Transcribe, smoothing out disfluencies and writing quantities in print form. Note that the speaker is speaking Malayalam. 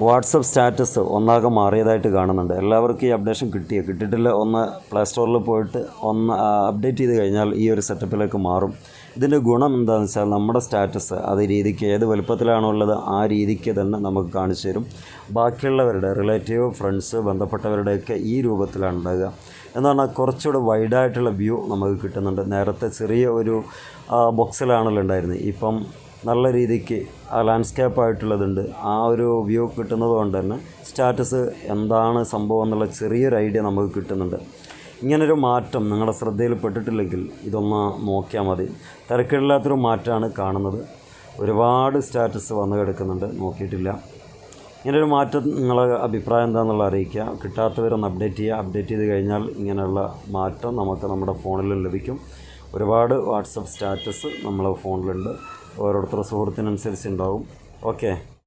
വാട്സപ്പ് സ്റ്റാറ്റസ് ഒന്നാകെ മാറിയതായിട്ട് കാണുന്നുണ്ട്. എല്ലാവർക്കും ഈ അപ്ഡേഷൻ കിട്ടിയിട്ടില്ല. ഒന്ന് പ്ലേ സ്റ്റോറിൽ പോയിട്ട് ഒന്ന് അപ്ഡേറ്റ് ചെയ്ത് കഴിഞ്ഞാൽ ഈ ഒരു സെറ്റപ്പിലേക്ക് മാറും. ഇതിൻ്റെ ഗുണം എന്താണെന്ന് വെച്ചാൽ നമ്മുടെ സ്റ്റാറ്റസ് അത് രീതിക്ക് ഏത് വലുപ്പത്തിലാണോ ഉള്ളത് ആ രീതിക്ക് തന്നെ നമുക്ക് കാണിച്ചു തരും. ബാക്കിയുള്ളവരുടെ റിലേറ്റീവ്, ഫ്രണ്ട്സ്, ബന്ധപ്പെട്ടവരുടെയൊക്കെ ഈ രൂപത്തിലാണ് ഉണ്ടാകുക. എന്ന് പറഞ്ഞാൽ കുറച്ചുകൂടെ വൈഡായിട്ടുള്ള വ്യൂ നമുക്ക് കിട്ടുന്നുണ്ട്. നേരത്തെ ചെറിയ ഒരു ബോക്സിലാണല്ലോ ഉണ്ടായിരുന്നത്. ഇപ്പം നല്ല രീതിക്ക് ലാൻഡ്സ്കേപ്പ് ആയിട്ടുള്ളതുണ്ട്. ആ ഒരു വ്യൂ കിട്ടുന്നത് കൊണ്ട് തന്നെ സ്റ്റാറ്റസ് എന്താണ് സംഭവം എന്നുള്ള ചെറിയൊരു ഐഡിയ നമുക്ക് കിട്ടുന്നുണ്ട്. ഇങ്ങനൊരു മാറ്റം നിങ്ങളുടെ ശ്രദ്ധയിൽപ്പെട്ടിട്ടില്ലെങ്കിൽ ഇതൊന്ന് നോക്കിയാൽ മതി. തിരക്കില്ലാത്തൊരു മാറ്റമാണ് കാണുന്നത്. ഒരുപാട് സ്റ്റാറ്റസ് വന്നു കിടക്കുന്നുണ്ട്, നോക്കിയിട്ടില്ല. ഇങ്ങനൊരു മാറ്റം നിങ്ങളുടെ അഭിപ്രായം എന്താണെന്നുള്ള അറിയിക്കുക. കിട്ടാത്തവരൊന്ന് അപ്ഡേറ്റ് ചെയ്യുക. അപ്ഡേറ്റ് ചെയ്ത് കഴിഞ്ഞാൽ ഇങ്ങനെയുള്ള മാറ്റം നമുക്ക് നമ്മുടെ ഫോണിലും ലഭിക്കും. ഒരുപാട് വാട്സപ്പ് സ്റ്റാറ്റസ് നമ്മളെ ഫോണിലുണ്ട്. ഓരോരുത്തരുടെ സുഹൃത്തിനനുസരിച്ച് ഉണ്ടാവും. ഓക്കെ.